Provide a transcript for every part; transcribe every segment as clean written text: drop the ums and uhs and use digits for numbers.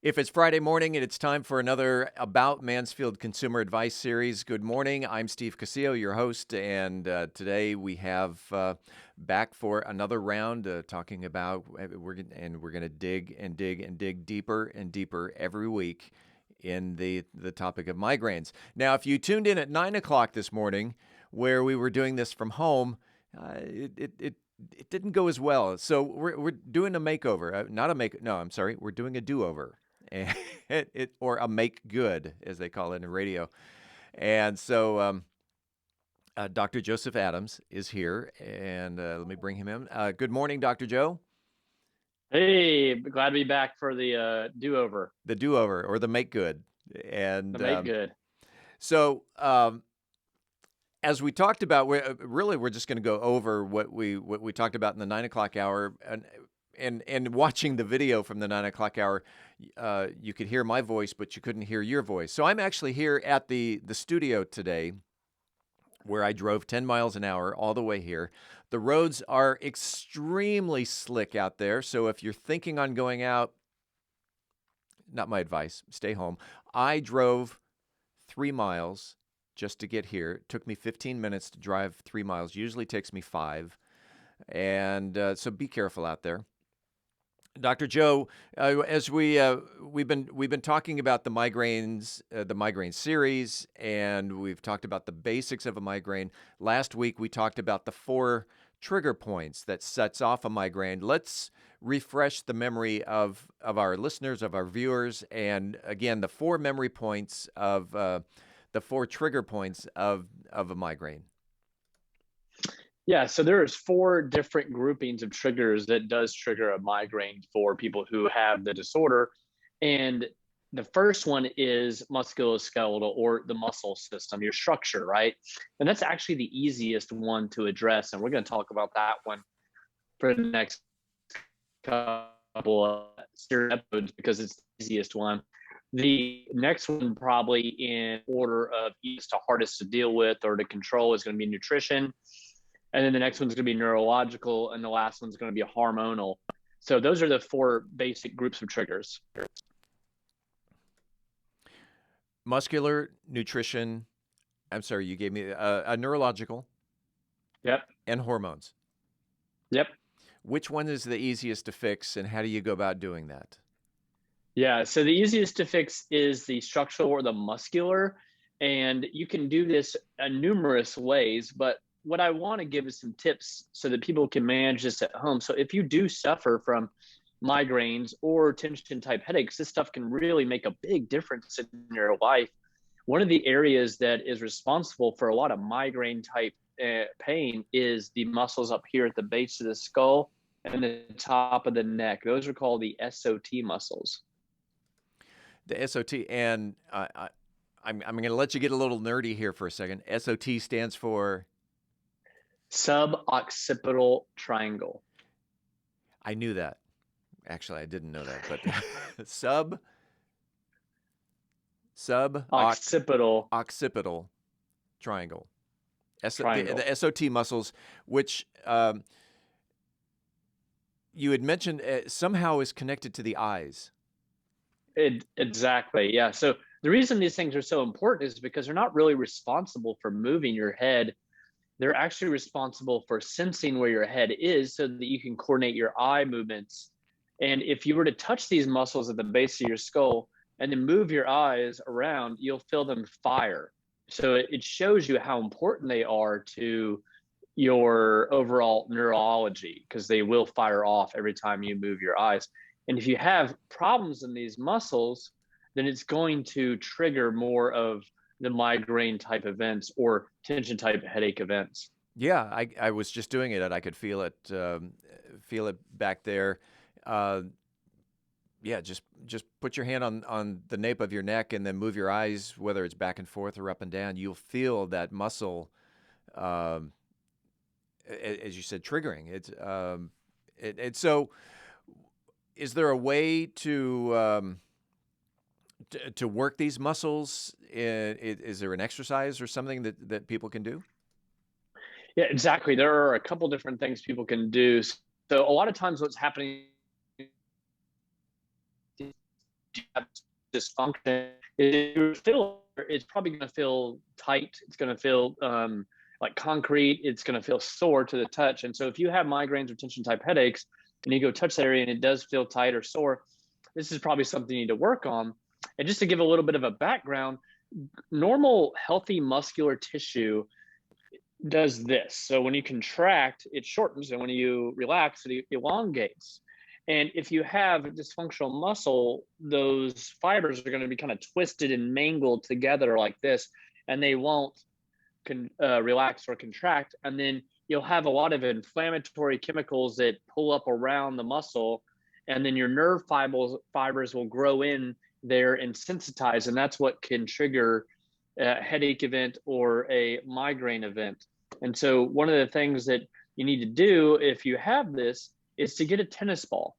If it's Friday morning and it's time for another About Mansfield Consumer Advice series, good morning. I'm Steve Casillo, your host, and today we have back for another round talking about we're going to dig and dig and dig deeper and deeper every week in the topic of migraines. Now, if you tuned in at 9 o'clock this morning, where we were doing this from home, it didn't go as well. So we're doing a makeover, not a make. No, I'm sorry, we're doing a do-over. And or a make good, as they call it in radio. And so Dr. Joseph Adams is here, and let me bring him in. Good morning, Dr. Joe. Hey, glad to be back for the do-over, The do-over or the make good. And the make good. so as we talked about, we're just going to go over what we talked about in the 9 o'clock hour, and watching the video from the 9 o'clock hour, you could hear my voice, but you couldn't hear your voice. So I'm actually here at the studio today, where I drove 10 miles an hour all the way here. The roads are extremely slick out there, so if you're thinking on going out, not my advice, stay home. I drove 3 miles just to get here. It took me 15 minutes to drive 3 miles. Usually takes me 5. And so be careful out there. Dr. Joe, as we've been talking about the migraines, the migraine series, and we've talked about the basics of a migraine. Last week we talked about the 4 trigger points that sets off a migraine. Let's refresh the memory of our listeners, of our viewers, and again the 4 memory points of the 4 trigger points of a migraine. Yeah, so there's 4 different groupings of triggers that does trigger a migraine for people who have the disorder. And the first one is musculoskeletal, or the muscle system, your structure, right? And that's actually the easiest one to address. And we're going to talk about that one for the next couple of episodes because it's the easiest one. The next one, probably in order of easiest to hardest to deal with or to control, is going to be nutrition. And then the next one's going to be neurological, and the last one's going to be hormonal. So those are the 4 basic groups of triggers. Muscular, nutrition. I'm sorry, you gave me a neurological. Yep. And hormones. Yep. Which one is the easiest to fix, and how do you go about doing that? Yeah. So the easiest to fix is the structural or the muscular. And you can do this in numerous ways, but what I want to give is some tips so that people can manage this at home. So if you do suffer from migraines or tension type headaches, this stuff can really make a big difference in your life. One of the areas that is responsible for a lot of migraine type pain is the muscles up here at the base of the skull and the top of the neck. Those are called the SOT muscles. The SOT, and I'm going to let you get a little nerdy here for a second. SOT stands for Suboccipital triangle. I knew that. Actually, I didn't know that, but occipital triangle. The SOT muscles, which you had mentioned somehow is connected to the eyes. Exactly. Yeah. So the reason these things are so important is because they're not really responsible for moving your head. They're actually responsible for sensing where your head is so that you can coordinate your eye movements. And if you were to touch these muscles at the base of your skull and then move your eyes around, you'll feel them fire. So it shows you how important they are to your overall neurology, because they will fire off every time you move your eyes. And if you have problems in these muscles, then it's going to trigger more of the migraine type events or tension type headache events. Yeah, I was just doing it, and I could feel it back there. Yeah, just put your hand on the nape of your neck and then move your eyes, whether it's back and forth or up and down. You'll feel that muscle, as you said, triggering. It's so. Is there a way to work these muscles? Is there an exercise or something that people can do? Yeah, exactly. There are a couple different things people can do. So a lot of times what's happening do you have dysfunction, if you feel it's probably going to feel tight. It's going to feel like concrete. It's going to feel sore to the touch. And so if you have migraines or tension type headaches and you go touch that area and it does feel tight or sore, this is probably something you need to work on. And just to give a little bit of a background, normal healthy muscular tissue does this. So when you contract, it shortens, and when you relax, it elongates. And if you have a dysfunctional muscle, those fibers are going to be kind of twisted and mangled together like this, and they won't relax or contract. And then you'll have a lot of inflammatory chemicals that pull up around the muscle, and then your nerve fibers will grow in there and sensitize, and that's what can trigger a headache event or a migraine event. And so one of the things that you need to do if you have this is to get a tennis ball.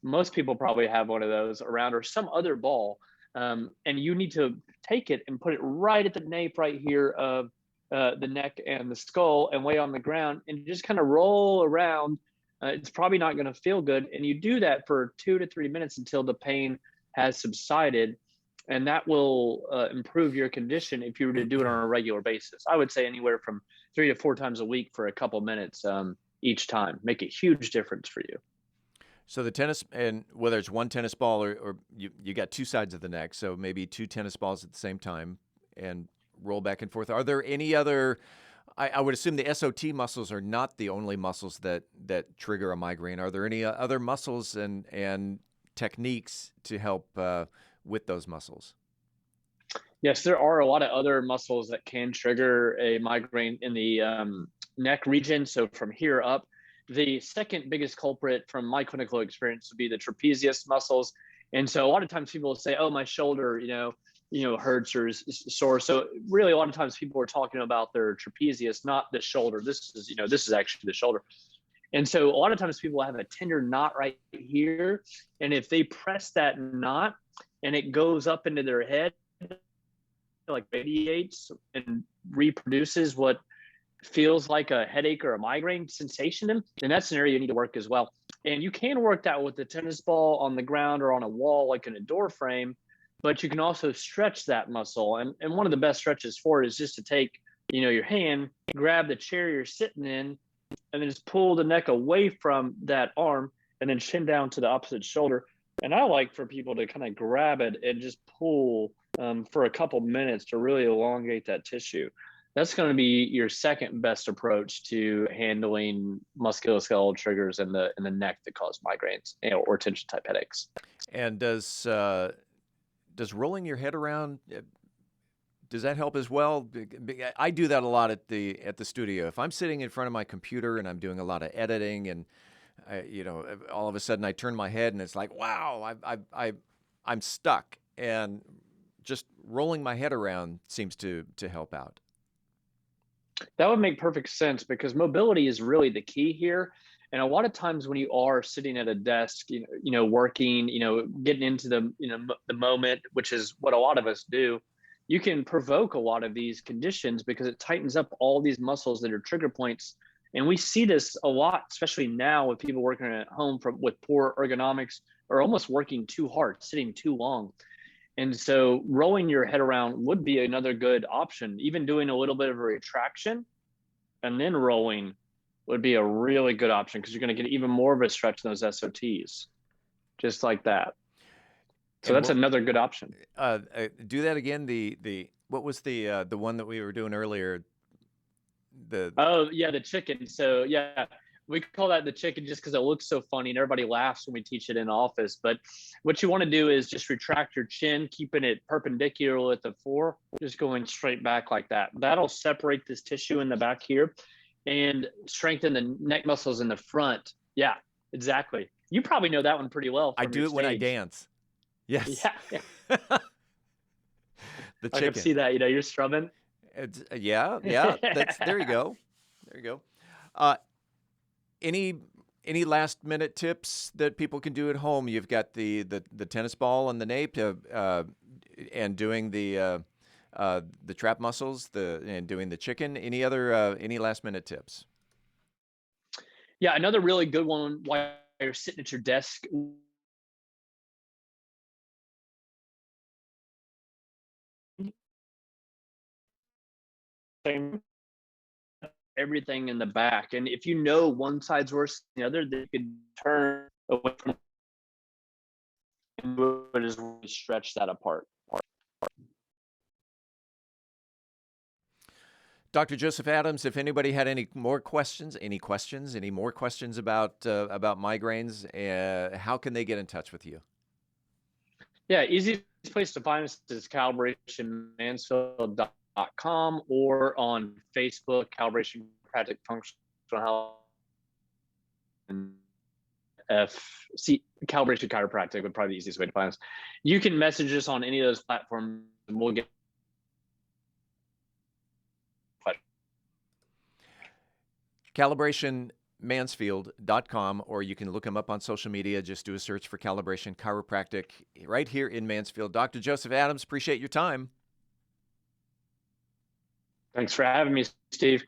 Most people probably have one of those around, or some other ball. And you need to take it and put it right at the nape right here of the neck and the skull, and lay on the ground and just kind of roll around. It's probably not going to feel good. And you do that for 2 to 3 minutes until the pain has subsided. And that will improve your condition if you were to do it on a regular basis. I would say anywhere from 3 to 4 times a week for a couple minutes each time. Make a huge difference for you. So the tennis, and whether it's one tennis ball or you got two sides of the neck, so maybe two tennis balls at the same time and roll back and forth. Are there any other, I would assume the SOT muscles are not the only muscles that trigger a migraine. Are there any other muscles and techniques to help with those muscles? Yes, there are a lot of other muscles that can trigger a migraine in the neck region. So from here up, the second biggest culprit from my clinical experience would be the trapezius muscles. And so a lot of times people will say, oh, my shoulder, hurts or is sore. So really a lot of times people are talking about their trapezius, not the shoulder. This is actually the shoulder. And so a lot of times people have a tender knot right here. And if they press that knot and it goes up into their head, like radiates and reproduces what feels like a headache or a migraine sensation, then that's an area you need to work as well. And you can work that with the tennis ball on the ground or on a wall, like in a door frame, but you can also stretch that muscle. And one of the best stretches for it is just to take, your hand, grab the chair you're sitting in, and then just pull the neck away from that arm and then chin down to the opposite shoulder. And I like for people to kind of grab it and just pull for a couple minutes to really elongate that tissue. That's going to be your second best approach to handling musculoskeletal triggers in the neck that cause migraines or tension type headaches. And does rolling your head around, does that help as well? I do that a lot at the studio. If I'm sitting in front of my computer and I'm doing a lot of editing, and all of a sudden I turn my head and it's like, wow, I'm stuck, and just rolling my head around seems to help out. That would make perfect sense, because mobility is really the key here. And a lot of times when you are sitting at a desk, working, getting into the moment, which is what a lot of us do, you can provoke a lot of these conditions because it tightens up all these muscles that are trigger points. And we see this a lot, especially now with people working at home with poor ergonomics, or almost working too hard, sitting too long. And so rolling your head around would be another good option. Even doing a little bit of a retraction and then rolling would be a really good option, because you're going to get even more of a stretch in those SOTs, just like that. So that's another good option. Do that again. What was the one that we were doing earlier? The chicken. So yeah, we call that the chicken just because it looks so funny and everybody laughs when we teach it in office. But what you want to do is just retract your chin, keeping it perpendicular at the floor, just going straight back like that. That'll separate this tissue in the back here and strengthen the neck muscles in the front. Yeah, exactly. You probably know that one pretty well. I do it when I dance. Yes. Yeah. The chicken. I can see that. You're strumming. It's, yeah. There you go. Any last minute tips that people can do at home? You've got the tennis ball and the nape, and doing the trap muscles, and doing the chicken. Any last minute tips? Yeah, another really good one while you're sitting at your desk segment everything in the back. And if you know one side's worse than the other, then you could turn away from it is really stretch that apart. Dr. Joseph Adams, if anybody had any more questions, any more questions about migraines, how can they get in touch with you? Yeah, easiest place to find us is calibrationmansfield.com or on Facebook, Calibration Chiropractic Functional Health. Calibration Chiropractic would probably be the easiest way to find us. You can message us on any of those platforms and we'll get CalibrationMansfield.com, or you can look them up on social media. Just do a search for Calibration Chiropractic right here in Mansfield. Dr. Joseph Adams, appreciate your time. Thanks for having me, Steve.